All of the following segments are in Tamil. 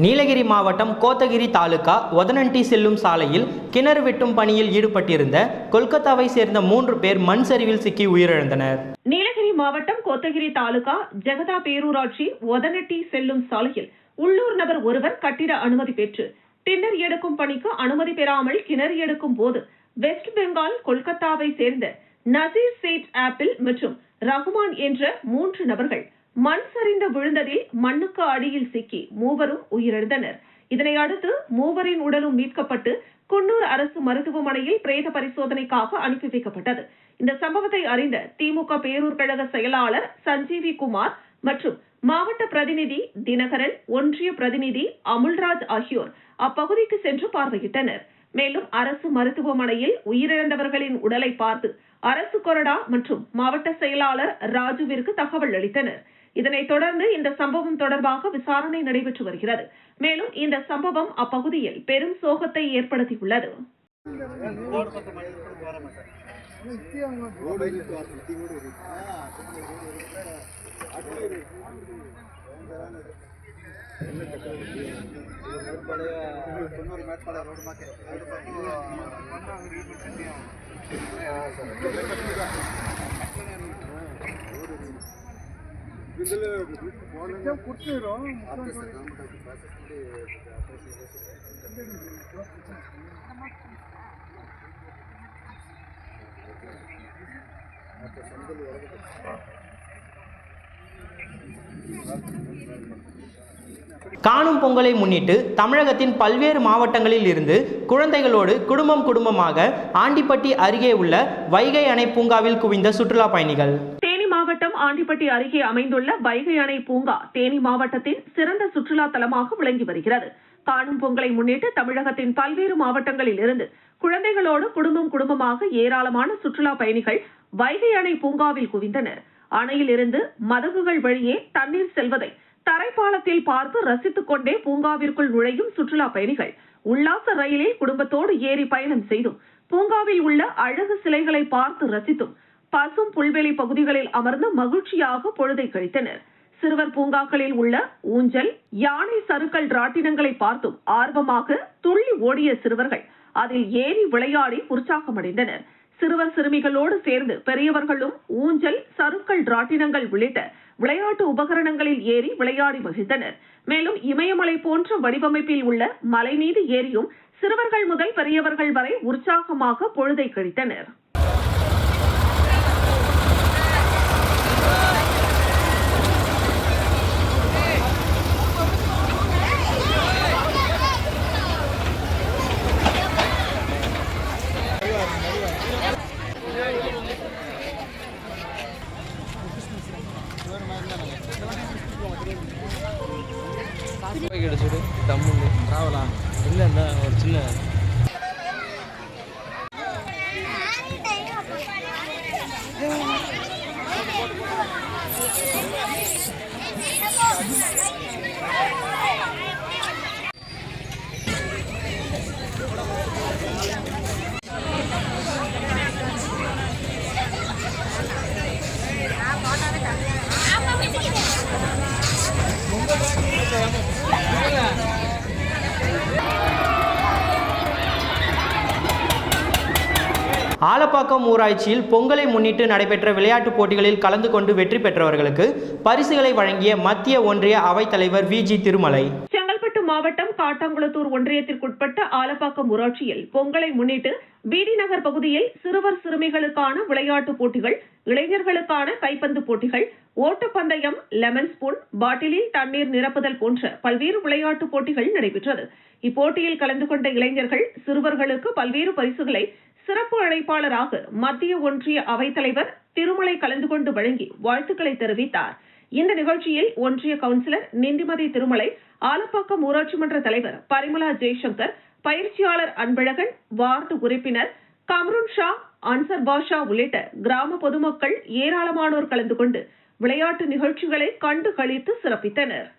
நீலகிரி மாவட்டம் கோத்தகிரி தாலுகா ஒதனண்டி செல்லும் சாலையில் கிணறு வெட்டும் பணியில் ஈடுபட்டிருந்த கொல்கத்தாவை சேர்ந்த 3 பேர் மண் சரிவில் சிக்கி உயிரிழந்தனர். நீலகிரி மாவட்டம் கோத்தகிரி தாலுகா ஜெகதா பேரூராட்சி ஒதனட்டி செல்லும் சாலையில் உள்ளூர் நபர் ஒருவர் கட்டிட அனுமதி பெற்று டின்னர் எடுக்கும் பணிக்கு அனுமதி பெறாமல் கிணறு எடுக்கும் போது வெஸ்ட் பெங்கால் கொல்கத்தாவை சேர்ந்த நசீர் சேட் ஆப்பிள் மற்றும் ரகுமான் என்ற 3 நபர்கள் மண் சரிந்து விழுந்ததில் மண்ணுக்கு அடியில் சிக்கி மூவரும் உயிரிழந்தனர். இதனை அடுத்து மூவரின் உடலும் மீட்கப்பட்டு குன்னூர் அரசு மருத்துவமனையில் பிரேத பரிசோதனைக்காக அனுப்பி வைக்கப்பட்டது. இந்த சம்பவத்தை அறிந்த திமுக பேரூர் கழக செயலாளர் சஞ்சீவி குமார் மற்றும் மாவட்ட பிரதிநிதி தினகரன், ஒன்றிய பிரதிநிதி அமுல்ராஜ் ஆகியோர் அப்பகுதிக்கு சென்று பார்வையிட்டனர். மேலும் அரசு மருத்துவமனையில் உயிரிழந்தவர்களின் உடலை பார்த்து அரசு கொறடா மற்றும் மாவட்ட செயலாளர் ராஜுவிற்கு தகவல் அளித்தனர். இதனைத் தொடர்ந்து இந்த சம்பவம் தொடர்பாக விசாரணை நடைபெற்று வருகிறது. மேலும் இந்த சம்பவம் அப்பகுதியில் பெரும் சோகத்தை ஏற்படுத்தியுள்ளது. காணும் பொங்கலை முன்னிட்டு தமிழகத்தின் பல்வேறு மாவட்டங்களில் இருந்து குழந்தைகளோடு குடும்பமாக ஆண்டிப்பட்டி அருகே உள்ள வைகை அணை பூங்காவில் குவிந்த சுற்றுலா பயணிகள். தேனி மாவட்டம் ஆண்டிப்பட்டி அருகே அமைந்துள்ள வைகை அணை பூங்கா தேனி மாவட்டத்தின் சிறந்த சுற்றுலா தலமாக விளங்கி வருகிறது. காணும் பொங்கலை முன்னிட்டு தமிழகத்தின் பல்வேறு மாவட்டங்களில் இருந்து குழந்தைகளோடு குடும்பமாக ஏராளமான சுற்றுலா பயணிகள் வைகை அணை பூங்காவில் குவிந்தனர். அணையில் இருந்து மதகுகள் வழியே தண்ணீர் செல்வதை தரைப்பாலத்தில் பார்த்து ரசித்துக் கொண்டே பூங்காவிற்குள் நுழையும் சுற்றுலா பயணிகள் உல்லாச ரயிலில் குடும்பத்தோடு ஏறி பயணம் செய்தும் பூங்காவில் உள்ள அழகு சிலைகளை பார்த்து ரசித்தும் பசும் புல்வெளி பகுதிகளில் அமர்ந்து மகிழ்ச்சியாக பொழுதை கழித்தனர். சிறுவர் பூங்காக்களில் உள்ள ஊஞ்சல், யானை சறுக்கல் ராட்டினங்களை பார்த்தும் ஆர்வமாக துள்ளி ஓடிய சிறுவர்கள் அதில் ஏறி விளையாடி உற்சாகமடைந்தனர். சிறுவர் சிறுமிகளோடு சேர்ந்து பெரியவர்களும் ஊஞ்சல், சறுக்கல் ராட்டினங்கள் உள்ளிட்ட விளையாட்டு உபகரணங்களில் ஏறி விளையாடி மகிழ்ந்தனர். மேலும் இமயமலை போன்ற வடிவமைப்பில் உள்ள மலை மீது ஏறியும் சிறுவர்கள் முதல் பெரியவர்கள் வரை உற்சாகமாக பொழுதை கழித்தனர். கிடைச்சிடு தம்முண்டு ராவலா இல்லைன்னா ஒரு சின்ன ஆலப்பாக்கம் ஊராட்சியில் பொங்கலை முன்னிட்டு நடைபெற்ற விளையாட்டுப் போட்டிகளில் கலந்து கொண்டு வெற்றி பெற்றவர்களுக்கு பரிசுகளை வழங்கிய மத்திய ஒன்றிய அவைத்தலைவர் வி.ஜி. திருமலை. செங்கல்பட்டு மாவட்டம் காட்டாங்குளத்தூர் ஒன்றியத்திற்குட்பட்ட ஆலப்பாக்கம் ஊராட்சியில் பொங்கலை முன்னிட்டு பிடி நகர் பகுதியில் சிறுவர் சிறுமிகளுக்கான விளையாட்டுப் போட்டிகள், இளைஞர்களுக்கான கைப்பந்து போட்டிகள், ஓட்டப்பந்தயம், லெமன் ஸ்பூன், பாட்டிலில் தண்ணீர் நிரப்புதல் போன்ற பல்வேறு விளையாட்டுப் போட்டிகள் நடைபெற்றது. இப்போட்டியில் கலந்து கொண்ட இளைஞர்கள் சிறுவர்களுக்கு பல்வேறு பரிசுகளை சிறப்பு அழைப்பாளராக மத்திய ஒன்றிய அவைத்தலைவர் திருமலை கலந்து கொண்டு வழங்கி வாழ்த்துக்களை தெரிவித்தார். இந்த நிகழ்ச்சியில் ஒன்றிய கவுன்சிலர் நிந்திமதி திருமலை, ஆலப்பாக்கம் ஊராட்சி மன்ற தலைவர் பரிமலா ஜெய்சங்கர், பயிற்சியாளர் அன்பழகன், வார்டு உறுப்பினர் கம்ருன் ஷா, அன்சர் பாஷா உள்ளிட்ட கிராம பொதுமக்கள் ஏராளமானோர் கலந்து கொண்டு விளையாட்டு நிகழ்ச்சிகளை கண்டு களித்து சிறப்பித்தனர்.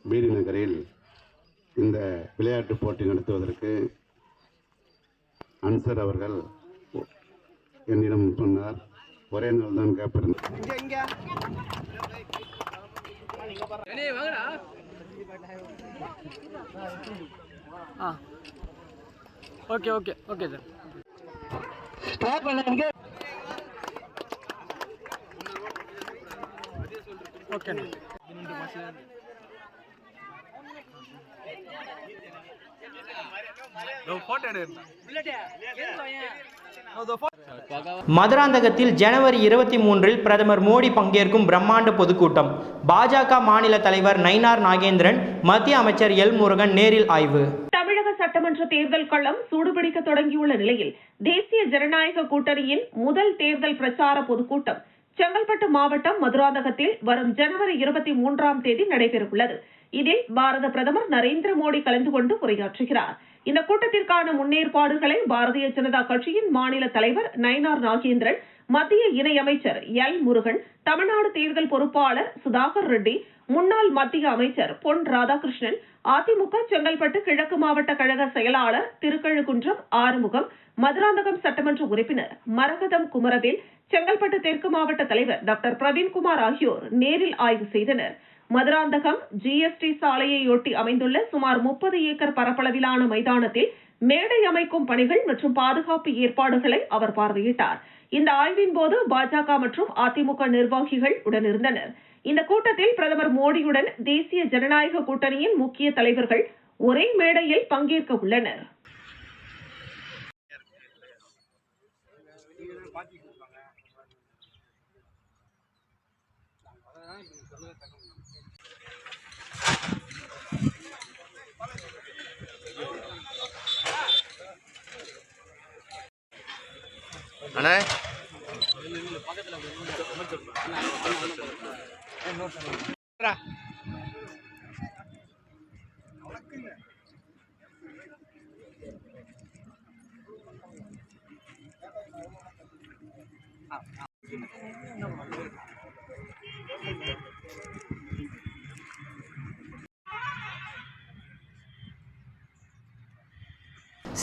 பீடி நகரில் இந்த விளையாட்டு போட்டி நடத்துவதற்கு அன்சர் அவர்கள் என்னிடம் சொன்னார். ஒரே நாள் தான் கேட்பிருந்தேன். Okay okay okay sir. Okay மதுராந்தகத்தில் ஜனவரி 23 பிரதமர் மோடி பங்கேற்கும் பிரம்மாண்ட பொதுக்கூட்டம். பாஜக மாநில தலைவர் நயினார் நாகேந்திரன், மத்திய அமைச்சர் எல் முருகன் நேரில் ஆய்வு. தமிழக சட்டமன்ற தேர்தல் களம் சூடுபிடிக்க தொடங்கியுள்ள நிலையில் தேசிய ஜனநாயக கூட்டணியின் முதல் தேர்தல் பிரச்சார பொதுக்கூட்டம் செங்கல்பட்டு மாவட்டம் மதுராந்தகத்தில் வரும் ஜனவரி 23 நடைபெறவுள்ளது. இதில் பாரத பிரதமர் நரேந்திர மோடி கலந்து கொண்டு உரையாற்றுகிறார். இந்த கூட்டத்திற்கான முன்னேற்பாடுகளை பாரதிய ஜனதா கட்சியின் மாநில தலைவர் நயினார் நாகேந்திரன், மத்திய இணையமைச்சர் எல் முருகன், தமிழ்நாடு தேர்தல் பொறுப்பாளர் சுதாகர் ரெட்டி, முன்னாள் மத்திய அமைச்சர் பொன் ராதாகிருஷ்ணன், அதிமுக செங்கல்பட்டு கிழக்கு மாவட்ட கழக செயலாளர் திருக்கழுக்குன்றம் ஆறுமுகம், மதுராந்தகம் சட்டமன்ற உறுப்பினர் மரகதம் குமரவேல், செங்கல்பட்டு தெற்கு மாவட்ட தலைவர் டாக்டர் பிரவீன்குமார் ஆகியோர் நேரில் ஆய்வு செய்தனர். மதுராந்தகம் ஜிஎஸ்டி சாலையையொட்டி அமைந்துள்ள சுமார் 30 ஏக்கர் பரப்பளவிலான மைதானத்தில் மேடை அமைக்கும் பணிகள் மற்றும் பாதுகாப்பு ஏற்பாடுகளை அவர் பார்வையிட்டார். இந்த ஆய்வின் போது பாஜக மற்றும் அதிமுக நிர்வாகிகள் உடனிருந்தனர். இந்த கூட்டத்தில் பிரதமர் மோடியுடன் தேசிய ஜனநாயக கூட்டணியின் முக்கிய தலைவர்கள் ஒரே மேடையில் பங்கேற்க உள்ளனர். அண்ணே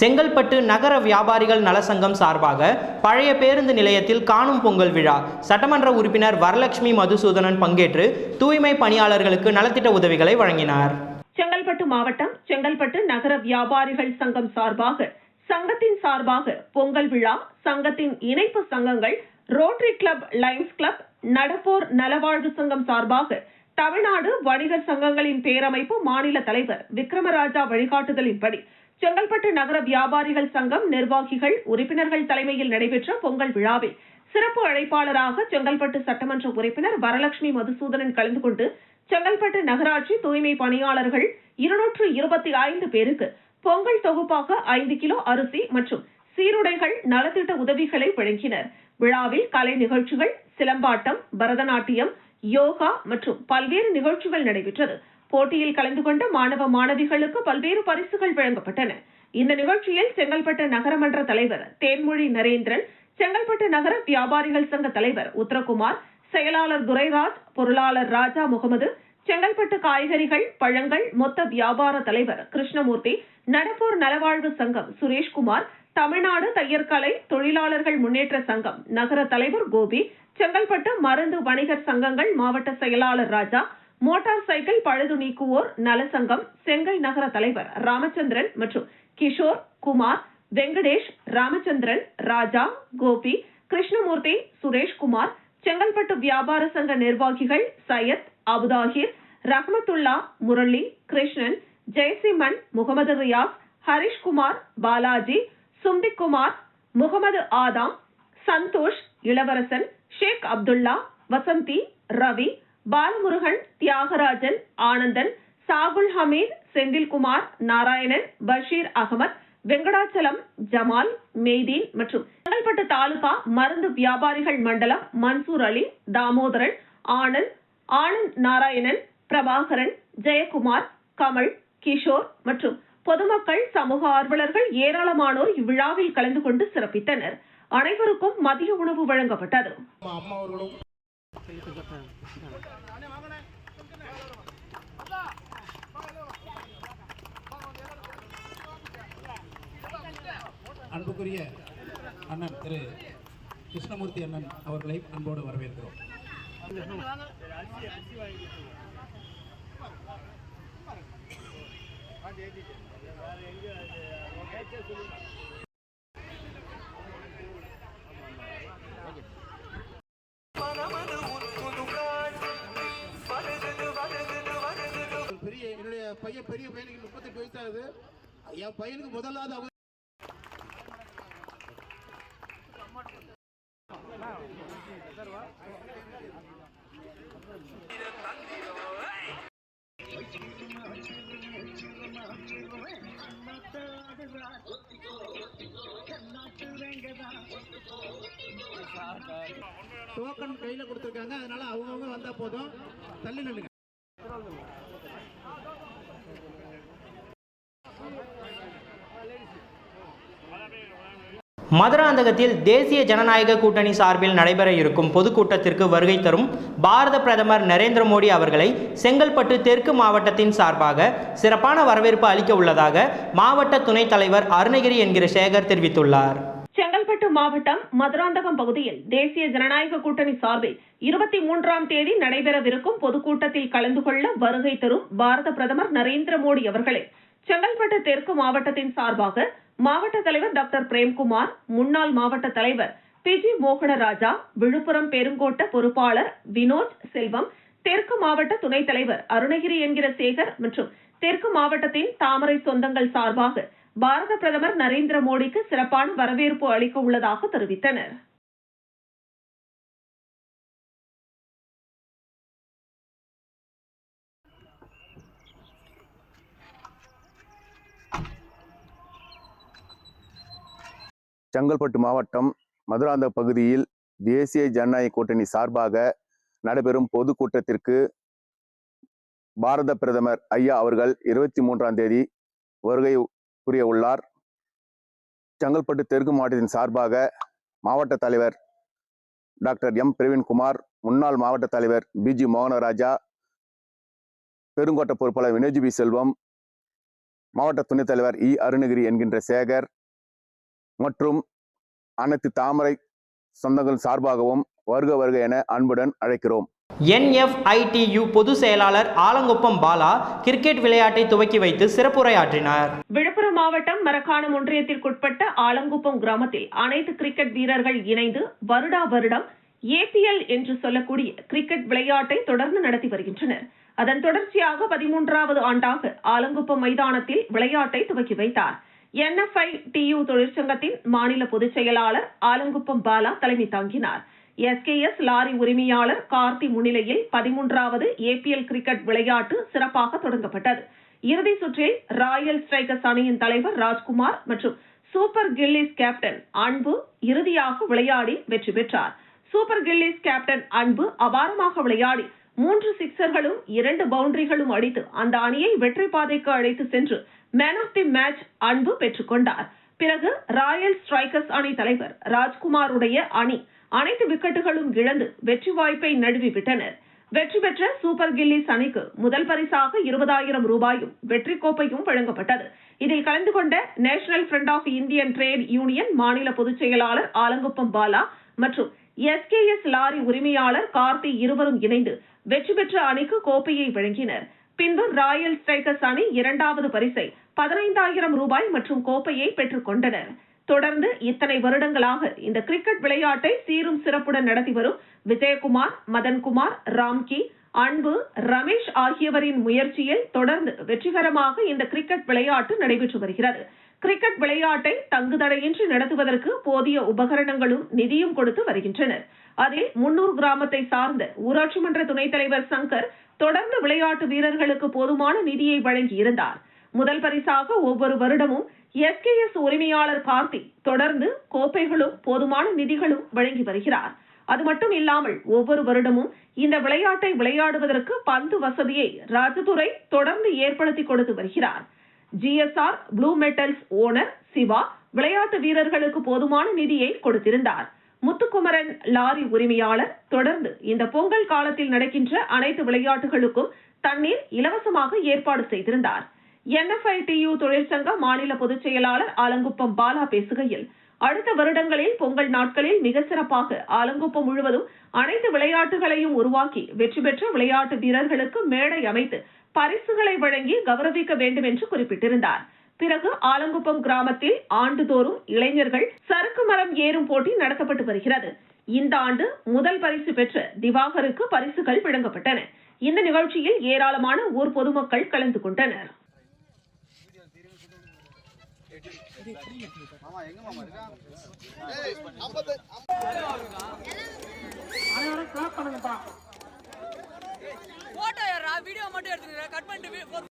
செங்கல்பட்டு நகர வியாபாரிகள் நலசங்கம் சார்பாக பழைய பேருந்து நிலையத்தில் காணும் பொங்கல் விழா. சட்டமன்ற உறுப்பினர் வரலட்சுமி மதுசூதனன் பங்கேற்று தூய்மை பணியாளர்களுக்கு நலத்திட்ட உதவிகளை வழங்கினார். செங்கல்பட்டு மாவட்டம் செங்கல்பட்டு நகர வியாபாரிகள் சங்கம் சார்பாக பொங்கல் விழா, சங்கத்தின் இணைப்பு சங்கங்கள், ரோட்டரி கிளப், லயன்ஸ் கிளப், நடப்போர் நலவாழ்வு சங்கம் சார்பாக தமிழ்நாடு வணிகர் சங்கங்களின் பேரமைப்பு மாநில தலைவர் விக்ரமராஜா வழிகாட்டுதலின்படி செங்கல்பட்டு நகர வியாபாரிகள் சங்கம் நிர்வாகிகள், உறுப்பினர்கள் தலைமையில் நடைபெற்ற பொங்கல் விழாவில் சிறப்பு அழைப்பாளராக செங்கல்பட்டு சட்டமன்ற உறுப்பினர் வரலட்சுமி மதுசூதனன் கலந்து கொண்டு செங்கல்பட்டு நகராட்சி தூய்மை பணியாளர்கள் 225 பேருக்கு பொங்கல் தொகுப்பாக 5 கிலோ அரிசி மற்றும் சீருடைகள், நலத்திட்ட உதவிகளை வழங்கினர். விழாவில் கலை நிகழ்ச்சிகள், சிலம்பாட்டம், பரதநாட்டியம், யோகா மற்றும் பல்வேறு நிகழ்ச்சிகள் நடைபெற்றது. போட்டியில் கலந்து கொண்ட மாணவ மாணவிகளுக்கு பல்வேறு பரிசுகள் வழங்கப்பட்டன. இந்த நிகழ்ச்சியில் செங்கல்பட்டு நகரமன்ற தலைவர் தேன்மொழி நரேந்திரன், செங்கல்பட்டு நகர வியாபாரிகள் சங்க தலைவர் உத்தரகுமார், செயலாளர் துரைராஜ், பொருளாளர் ராஜா முகமது, செங்கல்பட்டு காய்கறிகள், பழங்கள் மொத்த வியாபார தலைவர் கிருஷ்ணமூர்த்தி, நடப்போர் நலவாழ்வு சங்கம் சுரேஷ்குமார், தமிழ்நாடு தையற்கலை தொழிலாளர்கள் முன்னேற்ற சங்கம் நகர தலைவர் கோபி, செங்கல்பட்டு மருந்து வணிகர் சங்கங்கள் மாவட்ட செயலாளர் ராஜா, மோட்டார் சைக்கிள் பழுது நீக்குவோர் நலசங்கம் செங்கை நகர தலைவர் ராமச்சந்திரன் மற்றும் கிஷோர், குமார், வெங்கடேஷ், ராமச்சந்திரன், ராஜா, கோபி, கிருஷ்ணமூர்த்தி, சுரேஷ்குமார், செங்கல்பட்டு வியாபார சங்க நிர்வாகிகள் சையத், அபுதாஹிர், ரஹ்மத்துல்லா, முரளி, கிருஷ்ணன், ஜெயசிம்மன், முகமது ரியாஸ், ஹரிஷ்குமார், பாலாஜி, சும்பிக்குமார், முகமது ஆதாம், சந்தோஷ், இளவரசன், ஷேக் அப்துல்லா, வசந்தி, ரவி, பாலமுருகன், தியாகராஜன், ஆனந்தன், சாகுல் ஹமீத், செந்தில்குமார், நாராயணன், பஷீர் அகமத், வெங்கடாச்சலம், ஜமால், மெய்தீன் மற்றும் செங்கல்பட்டு தாலுகா மருந்து வியாபாரிகள் மண்டலம் மன்சூர் அலி, தாமோதரன், ஆனந்த் நாராயணன், பிரபாகரன், ஜெயக்குமார், கமல், கிஷோர் மற்றும் பொதுமக்கள், சமூக ஆர்வலர்கள் ஏராளமானோர் இவ்விழாவில் கலந்து கொண்டு சிறப்பித்தனர். அனைவருக்கும் மதிய உணவு வழங்கப்பட்டது. அன்புக்குரிய அண்ணன் திரு கிருஷ்ணமூர்த்தி அண்ணன் அவர்களை அன்போடு வரவேற்கிறோம். என்னுடைய பெரிய பையனுக்கு 38 வயசாகுது. என் பையனுக்கு முதலாவது அவர் டோக்கன் கையில கொடுத்திருக்காங்க. அதனால அவங்கவுங்க வந்தா போதும். தள்ளி நில்லுங்க. மதுராந்தகத்தில் தேசிய ஜனநாயக கூட்டணி சார்பில் நடைபெற இருக்கும் பொதுக்கூட்டத்திற்கு வருகை தரும் பாரத பிரதமர் நரேந்திர மோடி அவர்களை செங்கல்பட்டு தெற்கு மாவட்டத்தின் சார்பாக சிறப்பான வரவேற்பு அளிக்க உள்ளதாக மாவட்ட துணைத் தலைவர் அருணகிரி என்கிற சேகர் தெரிவித்துள்ளார். செங்கல்பட்டு மாவட்டம் மதுராந்தகம் பகுதியில் தேசிய ஜனநாயக கூட்டணி சார்பில் 23ஆம் தேதி நடைபெறவிருக்கும் பொதுக்கூட்டத்தில் கலந்து கொள்ள வருகை தரும் பாரத பிரதமர் நரேந்திர மோடி அவர்களை செங்கல்பட்டு தெற்கு மாவட்டத்தின் சார்பாக மாவட்ட தலைவர் டாக்டர் பிரேம்குமார், முன்னாள் மாவட்ட தலைவர் பி.ஜி. மோகனராஜா, விழுப்புரம் பெருங்கோட்ட பொறுப்பாளர் வினோத் செல்வம், தெற்கு மாவட்ட துணைத் தலைவர் அருணகிரி என்கிற சேகர் மற்றும் தெற்கு மாவட்டத்தின் தாமரை சொந்தங்கள் சார்பாக பாரத பிரதமர் நரேந்திர மோடிக்கு சிறப்பான வரவேற்பு அளிக்க உள்ளதாக தெரிவித்தனர். செங்கல்பட்டு மாவட்டம் மதுராந்தகம் பகுதியில் தேசிய ஜனநாயக கூட்டணி சார்பாக நடைபெறும் பொதுக்கூட்டத்திற்கு பாரத பிரதமர் ஐயா அவர்கள் 23ஆம் தேதி வருகை புரிய உள்ளார். செங்கல்பட்டு தெற்கு மாவட்டத்தின் சார்பாக மாவட்ட தலைவர் டாக்டர் எம் பிரவீன்குமார், முன்னாள் மாவட்ட தலைவர் பி.ஜி. மோகனராஜா, பெருங்கோட்ட பொறுப்பாளர் வினோத் செல்வம், மாவட்ட துணைத் தலைவர் இ. அருணகிரி என்கின்ற சேகர் மற்றும் அனைத்து தாமரை சொந்தங்கள் சார்பாகவும் வருக வருக என அன்புடன் அழைக்கிறோம். NFITU பொதுச் செயலாளர் ஆலங்குப்பம் பாலா கிரிக்கெட் விளையாட்டை துவக்கி வைத்து சிறப்புரையாற்றினார். விழுப்புரம் மாவட்டம் மரக்காணம் ஒன்றியத்திற்குட்பட்ட ஆலங்குப்பம் கிராமத்தில் அனைத்து கிரிக்கெட் வீரர்கள் இணைந்து வருடா வருடம் APL என்று சொல்லக்கூடிய கிரிக்கெட் விளையாட்டை தொடர்ந்து நடத்தி வருகின்றனர். அதன் தொடர்ச்சியாக 13வது ஆண்டாக ஆலங்குப்பம் மைதானத்தில் விளையாட்டை துவக்கி வைத்தார். NFITU தொழிற்சங்கத்தின் மாநில பொதுச் செயலாளர் ஆலங்குப்பம் பாலா தலைமை தாங்கினார். SKS லாரி உரிமையாளர் கார்த்தி முன்னிலையில் 13வது APL கிரிக்கெட் விளையாட்டு சிறப்பாக தொடங்கப்பட்டது. இறுதி சுற்றில் ராயல் ஸ்ட்ரைக்கர்ஸ் அணியின் தலைவர் ராஜ்குமார் மற்றும் சூப்பர் கில்லிஸ் கேப்டன் அன்பு இறுதியாக விளையாடி வெற்றி பெற்றார். சூப்பர் கில்லிஸ் கேப்டன் அன்பு அபாரமாக விளையாடி 3 சிக்சர்களும் 2 பவுண்டரிகளும் அடித்து அந்த அணியை வெற்றி பாதைக்கு அழைத்து சென்று மேன் ஆஃப் தி மேட்ச் அன்பு பெற்றுக் கொண்டார். பிறகு ராயல் ஸ்ட்ரைக்கர்ஸ் அணி தலைவர் ராஜ்குமாருடைய அணி அனைத்து விக்கெட்டுகளும் இழந்து வெற்றி வாய்ப்பை நழுவி விட்டனர். வெற்றி பெற்ற சூப்பர் கில்லிஸ் அணிக்கு முதல் பரிசாக 20,000 ரூபாயும் வெற்றி கோப்பையும் வழங்கப்பட்டது. இதில் கலந்து கொண்ட National Front of Indian Trade Union மாநில பொதுச் செயலாளர் ஆலங்குப்பம் பாலா மற்றும் SKS லாரி உரிமையாளர் கார்த்தி இருவரும் இணைந்து வெற்றி பெற்ற அணிக்கு கோப்பையை வழங்கினர். பின்பு ராயல் ஸ்ட்ரைக்கர்ஸ் அணி 2வது பரிசை 15,000 ரூபாய் மற்றும் கோப்பையை பெற்றுக் கொண்டனர். தொடர்ந்து இத்தனை வருடங்களாக இந்த கிரிக்கெட் விளையாட்டை சீரும் சிறப்புடன் நடத்தி வரும் விஜயகுமார், மதன்குமார், ராம்கி, அன்பு, ரமேஷ் ஆகியவரின் முயற்சியில் தொடர்ந்து வெற்றிகரமாக இந்த கிரிக்கெட் விளையாட்டு நடைபெற்று வருகிறது. கிரிக்கெட் விளையாட்டை தங்குதடையின்றி நடத்துவதற்கு போதிய உபகரணங்களும் நிதியும் கொடுத்து வருகின்றனர். அதில் 300 கிராமத்தை சார்ந்த ஊராட்சி மன்ற துணைத் தலைவர் சங்கர் தொடர்ந்து விளையாட்டு வீரர்களுக்கு போதுமான நிதியை வழங்கி இருந்தார். முதல் பரிசாக ஒவ்வொரு வருடமும் SKS உரிமையாளர் கார்த்தி தொடர்ந்து கோப்பைகளும் போதுமான நிதிகளும் வழங்கி வருகிறார். அது மட்டும் இல்லாமல் ஒவ்வொரு வருடமும் இந்த விளையாட்டை விளையாடுவதற்கு பந்து வசதியை ராஜதுரை தொடர்ந்து ஏற்படுத்தி கொடுத்து வருகிறார். GSR Blue Metals owner Siva விளையாட்டு வீரர்களுக்கு போதுமான நிதியை கொடுத்திருந்தார். முத்துக்குமரன் லாரி உரிமையாளர் தொடர்ந்து இந்த பொங்கல் காலத்தில் நடக்கின்ற அனைத்து விளையாட்டுகளுக்கும் தண்ணீர் இலவசமாக ஏற்பாடு செய்திருந்தார். NFITU தொழிற்சங்க மாநில பொதுச் செயலாளர் ஆலங்குப்பம் பாலா பேசுகையில், அடுத்த வருடங்களில் பொங்கல் நாட்களில் மிக சிறப்பாக ஆலங்குப்பம் முழுவதும் அனைத்து விளையாட்டுகளையும் உருவாக்கி வெற்றி பெற்ற விளையாட்டு வீரர்களுக்கு மேடை அமைத்து பரிசுகளை வழங்கி கௌரவிக்க வேண்டும் என்று குறிப்பிட்டிருந்தார். பிறகு ஆலங்குப்பம் கிராமத்தில் ஆண்டுதோறும் இளைஞர்கள் சறுக்கு மரம் ஏறும் போட்டி நடத்தப்பட்டு வருகிறது. இந்த ஆண்டு முதல் பரிசு பெற்ற திவாகருக்கு பரிசுகள் வழங்கப்பட்டன. இந்த நிகழ்ச்சியில் ஏராளமான ஊர் பொதுமக்கள் கலந்து கொண்டனர். வீடியோ மட்டும் எடுத்துக்கிறேன், கட் பண்ணிட்டு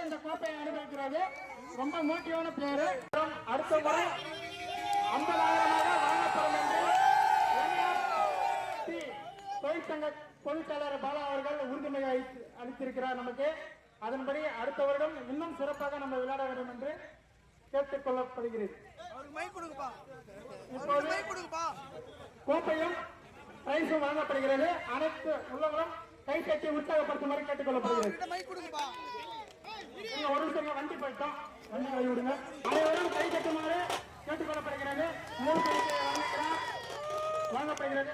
இந்த கோப்பையை அனுபவிக்கிறது ரொம்ப மோட்டிவான பிளேயர். அடுத்த முறை 50,000 வழங்கப்படும் என்று தொழிற்சங்க பொதுச்செயலாளர் பாலா அவர்கள் உறுதுணை அளித்திருக்கிறார் நமக்கு. அதன்படி அடுத்த வருடம் இன்னும் சிறப்பாக நம்ம விளையாட வேண்டும் என்று கேட்டுக் கொள்ளப்படுகிறது. கோப்பையும் பிரைஸும் வழங்கப்படுகிறது. அனைத்து உள்ளவர்களும் கை கட்டி உற்சாகப்படுத்துமாறு கேட்டுக் கொள்ளப்படுகிறது. ஒரு நிமிஷம் வண்டி போயிட்டோம், வண்டி கை விடுங்க. அனைவரும் கை கட்டுமாறு கேட்டுக் கொள்ளப்படுகிறது. வழங்கப்படுகிறது.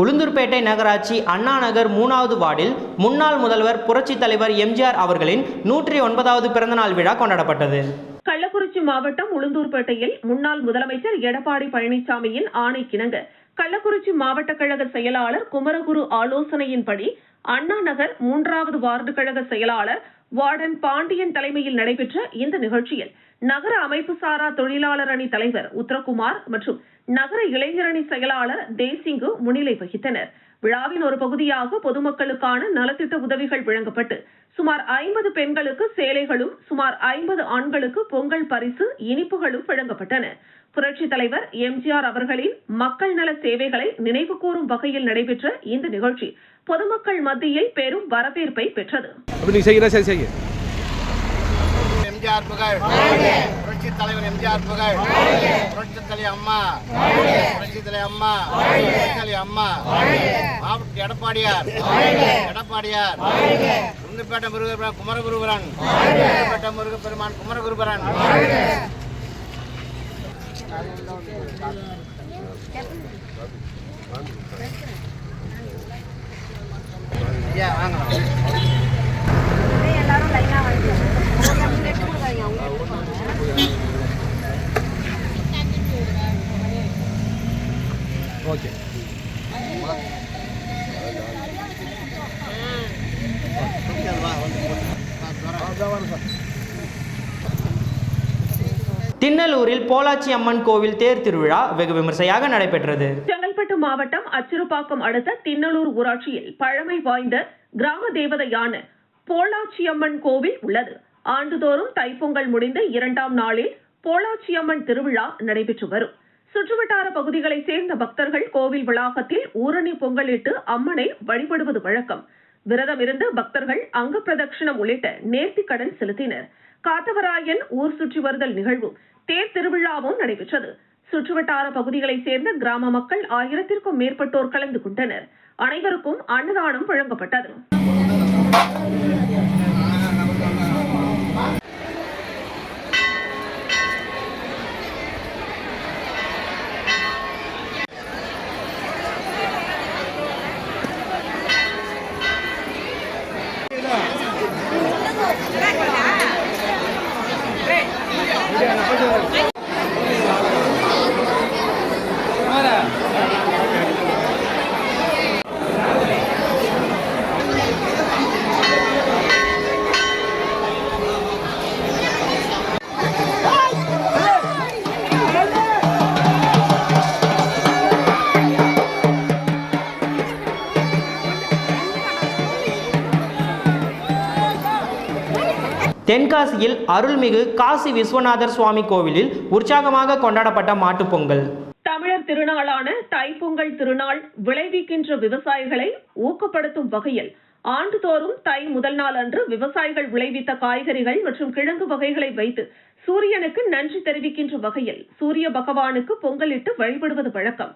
உளுந்தூர்பேட்டை நகராட்சி அண்ணா நகர் 3வது வார்டில் முன்னாள் முதல்வர் புரட்சி தலைவர் எம்ஜிஆர் அவர்களின் 109வது பிறந்தநாள் விழா கொண்டாடப்பட்டது. கள்ளக்குறிச்சி மாவட்டம் உளுந்தூர்பேட்டையில் முன்னாள் முதலமைச்சர் எடப்பாடி பழனிசாமியின் ஆணைக்கிணங்க கள்ளக்குறிச்சி மாவட்ட கழக செயலாளர் குமரகுரு ஆலோசனையின்படி அண்ணா நகர் 3வது வார்டு கழக செயலாளர் வார்டன் பாண்டியன் தலைமையில் நடைபெற்ற இந்த நிகழ்ச்சியில் நகர அமைப்பு சாரா தொழிலாளர் அணி தலைவர் உத்தரகுமார் மற்றும் நகர இளைஞரணி செயலாளர் தேசிங்கு முன்னிலை வகித்தனர். விழாவின் ஒரு பகுதியாக பொதுமக்களுக்கான நலத்திட்ட உதவிகள் வழங்கப்பட்டு சுமார் 50 பெண்களுக்கு சேலைகளும் சுமார் 50 ஆண்களுக்கு பொங்கல் பரிசு இனிப்புகளும் வழங்கப்பட்டன. புரட்சி தலைவர் எம்ஜிஆர் அவர்களின் மக்கள் நல சேவைகளை நினைவு கூறும் வகையில் நடைபெற்ற இந்த நிகழ்ச்சி பொதுமக்கள் மத்தியில் பெரும் வரவேற்பை பெற்றது. எம்ஜிஆர் புகழ், புரட்சி தலைவர் எம்ஜிஆர் புகழ், புரட்சி தலைவர் அம்மா, புரட்சி தலைவர் அம்மா, புரட்சி தலைவர் அம்மா, மாவட்ட எடப்பாடியார், எடப்பாடியார், உளுந்தூர்பேட்டை முருகப்பெருமான் குமரகுருபரன், உளுந்தூர்பேட்டை முருகப்பெருமான் குமரகுருபரன். எல்லாரும் லைனா வந்து ஓகே. திண்ணலூரில் போலாச்சி அம்மன் கோவில் தேர் திருவிழா வெகு விமர்சையாக நடைபெற்றது. செங்கல்பட்டு மாவட்டம் அச்சிறுபாக்கம் அடுத்த திண்ணலூர் ஊராட்சியில் பழமை வாய்ந்த கிராம தேவதையான போலாச்சியம்மன் கோவில் உள்ளது. ஆண்டுதோறும் தைப்பொங்கல் முடிந்த 2ஆம் நாளில் போலாச்சியம்மன் திருவிழா நடைபெற்று வரும். சுற்றுவட்டார பகுதிகளை சேர்ந்த பக்தர்கள் கோவில் வளாகத்தில் ஊரணி பொங்கலிட்டு அம்மனை வழிபடுவது வழக்கம். விரதம் இருந்த பக்தர்கள் அங்க பிரதட்சணம் உள்ளிட்ட நேர்த்திக் கடன் செலுத்தினர். காத்தவராயன் ஊர் சுற்றி வருதல் நிகழ்வும் தேர் திருவிழாவும் நடைபெற்றது. சுற்றுவட்டார பகுதிகளை சேர்ந்த கிராம மக்கள் 1000க்கும் மேற்பட்டோர் கலந்து கொண்டனர். அனைவருக்கும் அன்னதானம் வழங்கப்பட்டது. தென்காசியில் அருள்மிகு காசி விஸ்வநாதர் சுவாமி கோவிலில் உற்சாகமாக கொண்டாடப்பட்ட மாட்டுப்பொங்கல். தமிழர் திரு திருநாளான தைப்பொங்கல் திருநாள் விளைவிக்கின்ற விவசாயிகளை ஊக்கப்படுத்தும் வகையில் ஆண்டுதோறும் தை முதல் நாள் அன்று விவசாயிகள் விளைவித்த காய்கறிகள் மற்றும் கிழங்கு வகைகளை வைத்து சூரியனுக்கு நன்றி தெரிவிக்கின்ற வகையில் சூரிய பகவானுக்கு பொங்கலிட்டு வழிபடுவது வழக்கம்.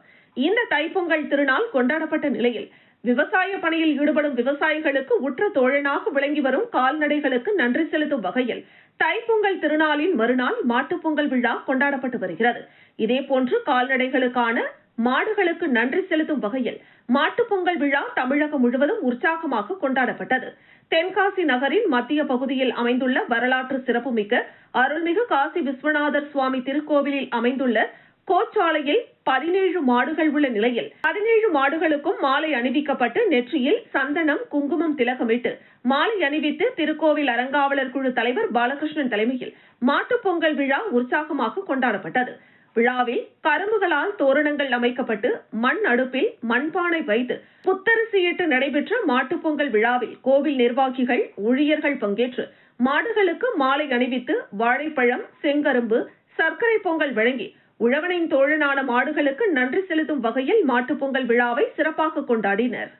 இந்த தைப்பொங்கல் திருநாள் கொண்டாடப்பட்ட நிலையில் விவசாய பணியில் ஈடுபடும் விவசாயிகளுக்கு உற்ற தோழனாக விளங்கி வரும் கால்நடைகளுக்கு நன்றி செலுத்தும் வகையில் தைப்பொங்கல் திருநாளின் மறுநாள் மாட்டுப்பொங்கல் விழா கொண்டாடப்பட்டு வருகிறது. இதேபோன்று கால்நடைகளுக்கான மாடுகளுக்கு நன்றி செலுத்தும் வகையில் மாட்டுப்பொங்கல் விழா தமிழகம் முழுவதும் உற்சாகமாக கொண்டாடப்பட்டது. தென்காசி நகரின் மத்திய பகுதியில் அமைந்துள்ள வரலாற்று சிறப்புமிக்க அருள்மிகு காசி விஸ்வநாதர் சுவாமி திருக்கோவிலில் அமைந்துள்ள கோச்சாலையில் 17 மாடுகள் உள்ள நிலையில் 17 மாடுகளுக்கும் மாலை அணிவிக்கப்பட்டு நெற்றியில் சந்தனம் குங்குமம் திலகமிட்டு மாலை அணிவித்து திருக்கோவில் அறங்காவலர் குழு தலைவர் பாலகிருஷ்ணன் தலைமையில் மாட்டுப்பொங்கல் விழா உற்சாகமாக கொண்டாடப்பட்டது. விழாவில் கரும்புகளால் தோரணங்கள் அமைக்கப்பட்டு மண் அடுப்பில் மண்பானை வைத்து புத்தரிசியிட்டு நடைபெற்ற மாட்டுப்பொங்கல் விழாவில் கோவில் நிர்வாகிகள் ஊழியர்கள் பங்கேற்று மாடுகளுக்கு மாலை அணிவித்து வாழைப்பழம் செங்கரும்பு சர்க்கரை பொங்கல் வழங்கி உழவனின் தோழனான மாடுகளுக்கு நன்றி செலுத்தும் வகையில் மாட்டுப்பொங்கல் விழாவை சிறப்பாக கொண்டாடினர்.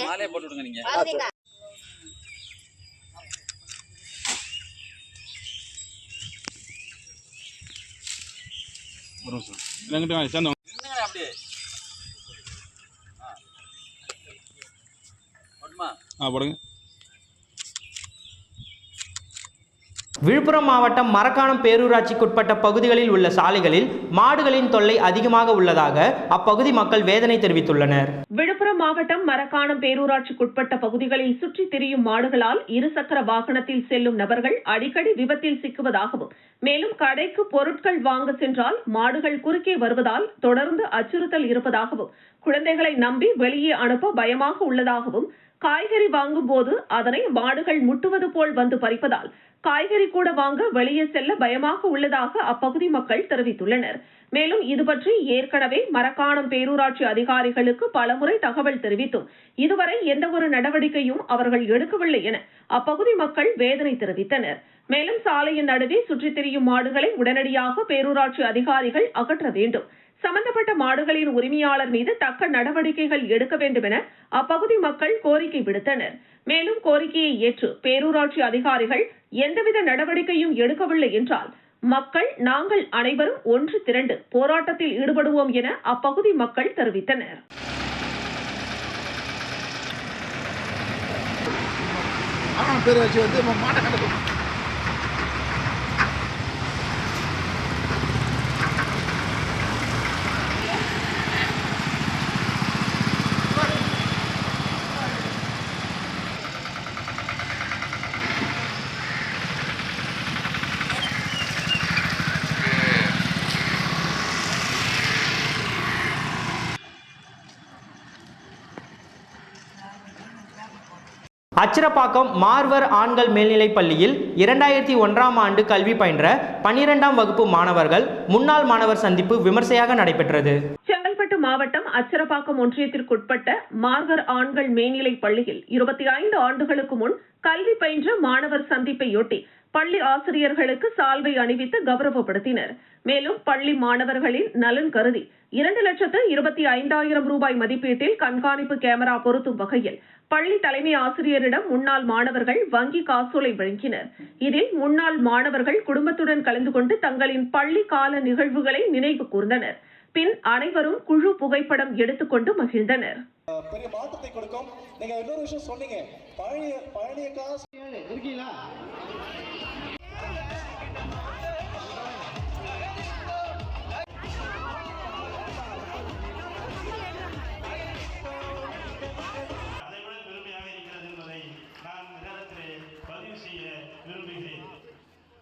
மாலையை போட்டு விடுங்க நீங்க. அப்படியே போடுங்க. விழுப்புரம் மாவட்டம் மரக்காணம் பேரூராட்சிக்குட்பட்ட பகுதிகளில் உள்ள சாலைகளில் மாடுகளின் தொல்லை அதிகமாக உள்ளதாக அப்பகுதி மக்கள் வேதனை தெரிவித்துள்ளனர். விழுப்புரம் மாவட்டம் மரக்காணம் பேரூராட்சிக்குட்பட்ட பகுதிகளில் சுற்றித் திரியும் மாடுகளால் இருசக்கர வாகனத்தில் செல்லும் நபர்கள் அடிக்கடி விபத்தில் சிக்குவதாகவும் மேலும் கடைக்கு பொருட்கள் வாங்க சென்றால் மாடுகள் குறுக்கே வருவதால் தொடர்ந்து அச்சுறுத்தல் இருப்பதாகவும் குழந்தைகளை நம்பி வெளியே அனுப்ப பயமாக உள்ளதாகவும் காய்கறி வாங்கும் போது அதனை மாடுகள் முட்டுவது போல் வந்து பறிப்பதால் காய்கறி கூட வாங்க வெளியே செல்ல பயமாக உள்ளதாக அப்பகுதி மக்கள் தெரிவித்துள்ளனர். மேலும் இதுபற்றி ஏற்கனவே மரக்காணம் பேரூராட்சி அதிகாரிகளுக்கு பலமுறை தகவல் தெரிவித்தும் இதுவரை எந்தவொரு நடவடிக்கையும் அவர்கள் எடுக்கவில்லை என அப்பகுதி மக்கள் வேதனை தெரிவித்தனர். மேலும் சாலையின் நடுவே சுற்றித் திரியும் மாடுகளை உடனடியாக பேரூராட்சி அதிகாரிகள் அகற்ற வேண்டும், சம்பந்தப்பட்ட மாடுகளின் உரிமையாளர் மீது தக்க நடவடிக்கைகள் எடுக்க வேண்டும் என அப்பகுதி மக்கள் கோரிக்கை விடுத்தனர். மேலும் கோரிக்கையை ஏற்று பேரூராட்சி அதிகாரிகள் எந்தவித நடவடிக்கையும் எடுக்கவில்லை என்றால் மக்கள் நாங்கள் அனைவரும் ஒன்று திரண்டு போராட்டத்தில் ஈடுபடுவோம் என அப்பகுதி மக்கள் தெரிவித்தனர். அச்சிரப்பாக்கம் மார்வர் ஆண்கள் மேல்நிலைப் பள்ளியில் 2001ஆம் ஆண்டு கல்வி பயின்ற 12ஆம் வகுப்பு மாணவர்கள் முன்னாள் மாணவர் சந்திப்பு விமர்சையாக நடைபெற்றது. செங்கல்பட்டு மாவட்டம் அச்சிரப்பாக்கம் ஒன்றியத்திற்குட்பட்ட மார்வர் ஆண்கள் மேல்நிலைப் பள்ளியில் 25 ஆண்டுகளுக்கு முன் கல்வி பயின்ற மாணவர் சந்திப்பையொட்டி பள்ளி ஆசிரியர்களுக்கு சால்வை அணிவித்து கௌரவப்படுத்தினர். மேலும் பள்ளி மாணவர்களின் நலன் கருதி 2,25,000 ரூபாய் மதிப்பீட்டில் கண்காணிப்பு கேமரா பொருத்தும் வகையில் பள்ளி தலைமை ஆசிரியரிடம் முன்னாள் மாணவர்கள் வங்கி காசோலை வழங்கினர். இதில் முன்னாள் மாணவர்கள் குடும்பத்துடன் கலந்து கொண்டு தங்களின் பள்ளி கால நிகழ்வுகளை நினைவு கூர்ந்தனர். பின் அனைவரும் குழு புகைப்படம் எடுத்துக்கொண்டு மகிழ்ந்தனர். பெரிய மாற்றத்தை கொடுக்கும். நீங்க இன்னொரு விஷயம் சொன்னீங்க, பழைய காசு இருக்கீங்களா?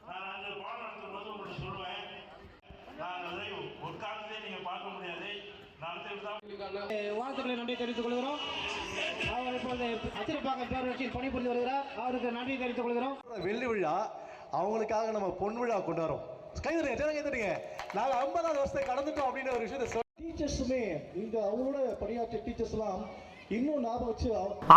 நான் அங்கே பாடம் நடத்தும் போது உங்களுக்கு சொல்லுவேன், நான் வாழ்த்துக்களை நன்றி தெரிவித்துக் கொள்கிறோம். அவர் இப்பொழுது அச்சிறுப்பாக்கம் பேரூராட்சியில் பணிபுரிந்து வருகிறார். அவருக்கு நன்றி தெரிவித்துக் கொள்கிறோம். வெள்ளி விழா அவங்களுக்காக நம்ம பொன் விழா கொண்டாடுறோம். கைதட்டுங்க. நாங்க 50வது வருஷத்தை கடந்துட்டோம் அப்படின்னு ஒரு விஷயத்தை டீச்சர்ஸுமே இங்க அவங்களோட பணியாற்றிய டீச்சர்ஸ் எல்லாம் இன்னும் ஞாபகம் வச்சு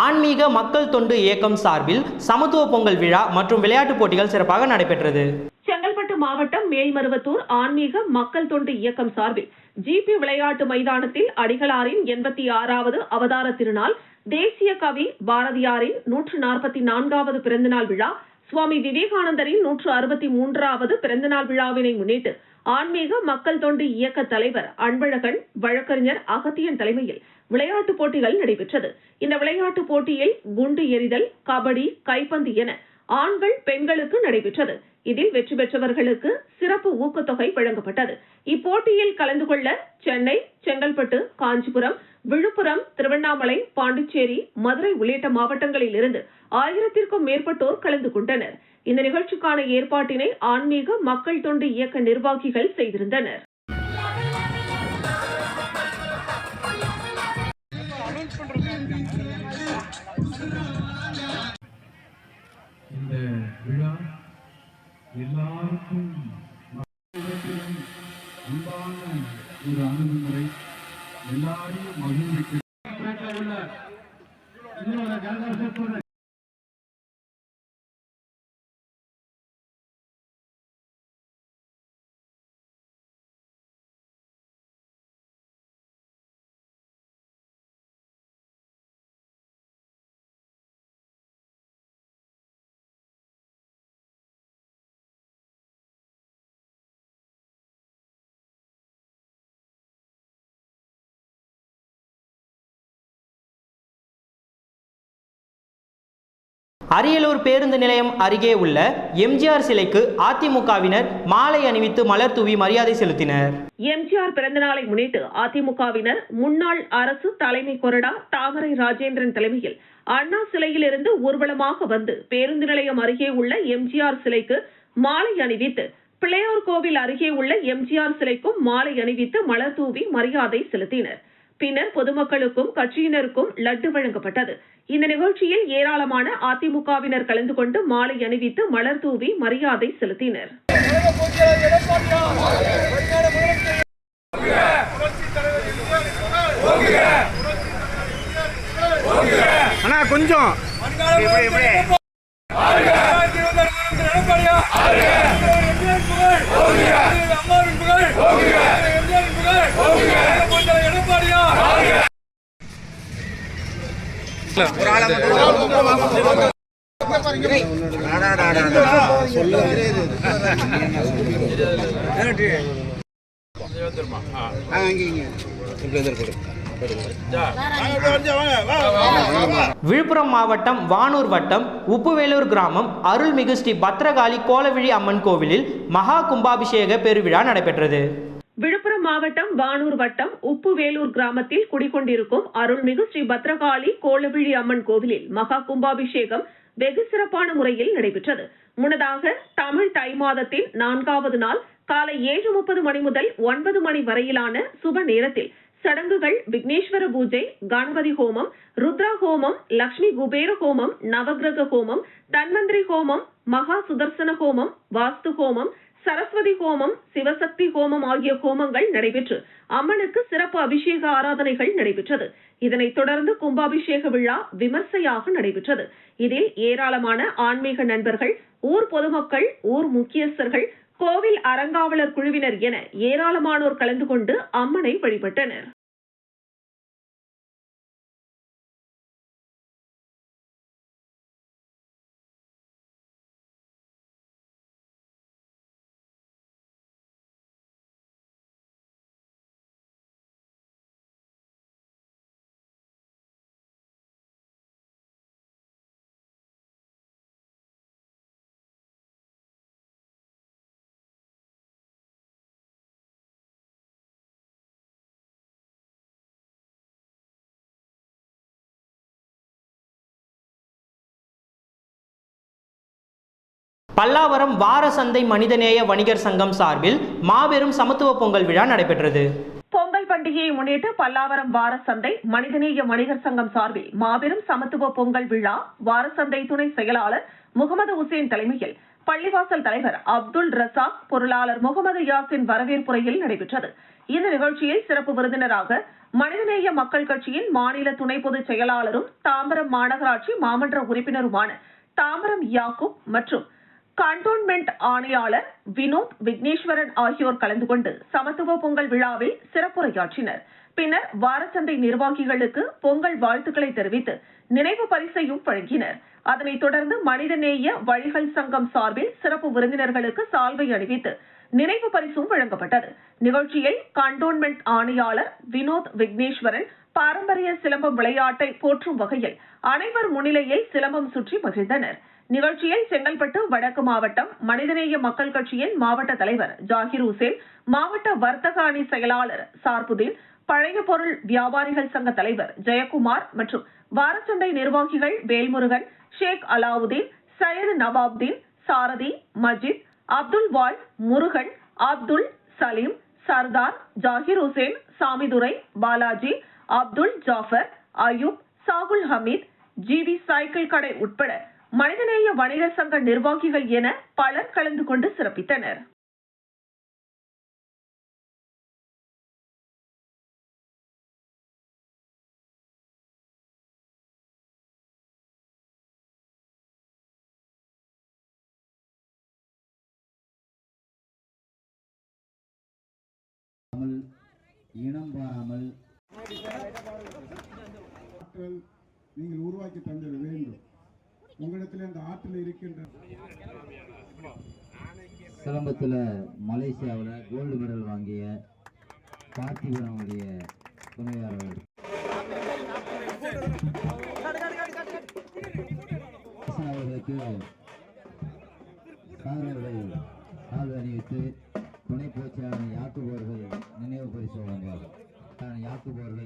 ஆன்மீக மக்கள் தொண்டு இயக்கம் சார்பில் சமத்துவ பொங்கல் விழா மற்றும் விளையாட்டுப் போட்டிகள் சிறப்பாக நடைபெற்றது. செங்கல்பட்டு மாவட்டம் மேல்மருவத்தூர் ஆன்மீக மக்கள் தொண்டு இயக்கம் சார்பில் ஜிபி விளையாட்டு மைதானத்தில் அடிகளாரின் 86வது அவதார திருநாள், தேசிய கவி பாரதியாரின் 144வது பிறந்தநாள் விழா, சுவாமி விவேகானந்தரின் 163வது பிறந்தநாள் விழாவினை முன்னிட்டு ஆன்மீக மக்கள் தொண்டு இயக்க தலைவர் அன்பழகன், வழக்கறிஞர் அகத்தியன் தலைமையில் விளையாட்டுப் போட்டிகள் நடைபெற்றது. இந்த விளையாட்டுப் போட்டியில் குண்டு எறிதல், கபடி, கைப்பந்து என ஆண்கள் பெண்களுக்கு நடைபெற்றது. இதில் வெற்றி பெற்றவர்களுக்கு சிறப்பு ஊக்கத்தொகை வழங்கப்பட்டது. இப்போட்டியில் கலந்து கொள்ள சென்னை, செங்கல்பட்டு, காஞ்சிபுரம், விழுப்புரம், திருவண்ணாமலை, பாண்டிச்சேரி, மதுரை உள்ளிட்ட மாவட்டங்களில் இருந்து 1000த்திற்கும் மேற்பட்டோர் கலந்து கொண்டனர். இந்த நிகழ்ச்சிக்கான ஏற்பாட்டினை ஆன்மீக மக்கள் தொண்டு இயக்க நிர்வாகிகள் செய்திருந்தனர். இந்த விழா எல்லாருக்கும் அன்பான ஒரு அணுகுமுறை, எல்லாரையும் மகிழ்விக்க அரியலூர் பேருந்து நிலையம் அருகே உள்ள எம்ஜிஆர் சிலைக்கு அதிமுகவினர் மாலை அணிவித்து மலர் தூவி மரியாதை செலுத்தினர். எம்ஜிஆர் பிறந்தநாளை முன்னிட்டு அதிமுகவினர் முன்னாள் அரசு தலைமை கொறடா தாமரை ராஜேந்திரன் தலைமையில் அண்ணா சிலையில் இருந்து ஊர்வலமாக வந்து பேருந்து நிலையம் அருகே உள்ள எம்ஜிஆர் சிலைக்கு மாலை அணிவித்து, பிள்ளையார் கோவில் அருகே உள்ள எம்ஜிஆர் சிலைக்கும் மாலை அணிவித்து மலர் தூவி மரியாதை செலுத்தினர். பின்னர் பொதுமக்களுக்கும் கட்சியினருக்கும் லட்டு வழங்கப்பட்டது. இந்த நிகழ்ச்சியில் ஏராளமான அதிமுகவினர் கலந்து கொண்டு மாலை அணிவித்து மலர் தூவி மரியாதை செலுத்தினர். விழுப்புரம் மாவட்டம் வானூர் வட்டம் உப்புவேலூர் கிராமம் அருள்மிகு ஸ்ரீ பத்ரகாளி கோலவிழி அம்மன் கோவிலில் மகா கும்பாபிஷேக பெருவிழா நடைபெற்றது. விழுப்புரம் மாவட்டம் வானூர் வட்டம் உப்புவேலூர் கிராமத்தில் குடிகொண்டிருக்கும் அருள்மிகு ஸ்ரீ பத்ரகாளி கோலவிழி அம்மன் கோவிலில் மகா கும்பாபிஷேகம் வெகு சிறப்பான முறையில் நடைபெற்றது. முன்னதாக தமிழ் தை மாதத்தின் 4வது நாள் காலை 7:30 மணி முதல் 9 மணி வரையிலான சுப நேரத்தில் சடங்குகள் விக்னேஸ்வர பூஜை, கணபதி ஹோமம், ருத்ரா ஹோமம், லட்சுமி குபேர ஹோமம், நவகிரக ஹோமம், தன்வந்திரி ஹோமம், மகா சுதர்சன ஹோமம், வாஸ்து ஹோமம், சரஸ்வதி ஹோமம், சிவசக்தி ஹோமம் ஆகிய ஹோமங்கள் நடைபெற்று அம்மனுக்கு சிறப்பு அபிஷேக ஆராதனைகள் நடைபெற்றது. இதனைத் தொடர்ந்து கும்பாபிஷேக விழா விமர்சையாக நடைபெற்றது. இதில் ஏராளமான ஆன்மீக நண்பர்கள், ஊர் பொதுமக்கள், ஊர் முக்கியஸ்தர்கள், கோவில் அறங்காவலர் குழுவினர் என ஏராளமானோர் கலந்து கொண்டு அம்மனை வழிபட்டனர். பல்லாவரம் வார சந்தை மனிதநேய வணிகர் சங்கம் சார்பில் மாபெரும் சமத்துவ பொங்கல் விழா நடைபெற்றது. பொங்கல் பண்டிகையை முன்னிட்டு பல்லாவரம் வாரசந்தை மனிதநேய வணிகர் சங்கம் சார்பில் மாபெரும் சமத்துவ பொங்கல் விழா வாரசந்தை துணை செயலாளர் முகமது உசேன் தலைமையில் பள்ளிவாசல் தலைவர் அப்துல் ரசாக், பொருளாளர் முகமது யாசின் வரவேற்புரையில் நடைபெற்றது. இந்த நிகழ்ச்சியில் சிறப்பு விருந்தினராக மனிதநேய மக்கள் கட்சியின் மாநில துணை பொதுச் செயலாளரும் தாம்பரம் மாநகராட்சி மாமன்ற உறுப்பினருமான தாம்பரம் யாக்கூப் மற்றும் கண்டோன்மெண்ட் ஆணையாளர் வினோத் விக்னேஸ்வரன் ஆகியோர் கலந்து கொண்டு சமத்துவ பொங்கல் விழாவில் சிறப்புரையாற்றினர். பின்னர் வாரச்சந்தை நிர்வாகிகளுக்கு பொங்கல் வாழ்த்துக்களை தெரிவித்து நினைவு பரிசையும் வழங்கினர். அதனைத் தொடர்ந்து மனிதநேய வழிகள் சங்கம் சார்பில் சிறப்பு விருந்தினர்களுக்கு சால்வை அணிவித்து நினைவு பரிசும் வழங்கப்பட்டது. நிகழ்ச்சியில் கண்டோன்மெண்ட் ஆணையாளர் வினோத் விக்னேஸ்வரன் பாரம்பரிய சிலம்பம் விளையாட்டை போற்றும் வகையில் அனைவர் முன்னிலையில் சிலம்பம் சுற்றி மகிழ்ந்தனர். நிகழ்ச்சியில் செங்கல்பட்டு வடக்கு மாவட்டம் மனிதநேய மக்கள் கட்சியின் மாவட்ட தலைவர் ஜாகிர் உசேன், மாவட்ட வர்த்தக அணி செயலாளர் சார்புதீன், பழைய பொருள் வியாபாரிகள் சங்க தலைவர் ஜெயக்குமார் மற்றும் வாரச்சந்தை நிர்வாகிகள் வேல்முருகன், ஷேக் அலாவுதீன், சையது நவாப்தீன், சாரதி, மஜித், அப்துல் வால், முருகன், அப்துல் சலீம், சர்தார், ஜாகிர் உசேன், சாமிதுரை, பாலாஜி, அப்துல் ஜாஃபர், அயூப், சாகுல் ஹமீத், ஜிவி சைக்கிள் கடை உட்பட மனிதநேய வணிகர் சங்க நிர்வாகிகள் என பலர் கலந்து கொண்டு சிறப்பித்தனர். இனம் பாராமல் நீங்கள் உருவாக்கி தந்தது வேண்டும். உங்களிடத்தில் அந்த ஆற்றல் இருக்கின்ற சிலம்பத்தில் மலேசியாவில் கோல்டு மெடல் வாங்கிய பார்த்திபனுடைய துணையாளர் அவர்களுக்கு சாதனைகளை சால்வை அணிவித்து துணை போச்சாளர் யாக்கூப் அவர்கள் நினைவு பரிசு வழங்குவார்கள். யாக்கூப் அவர்கள்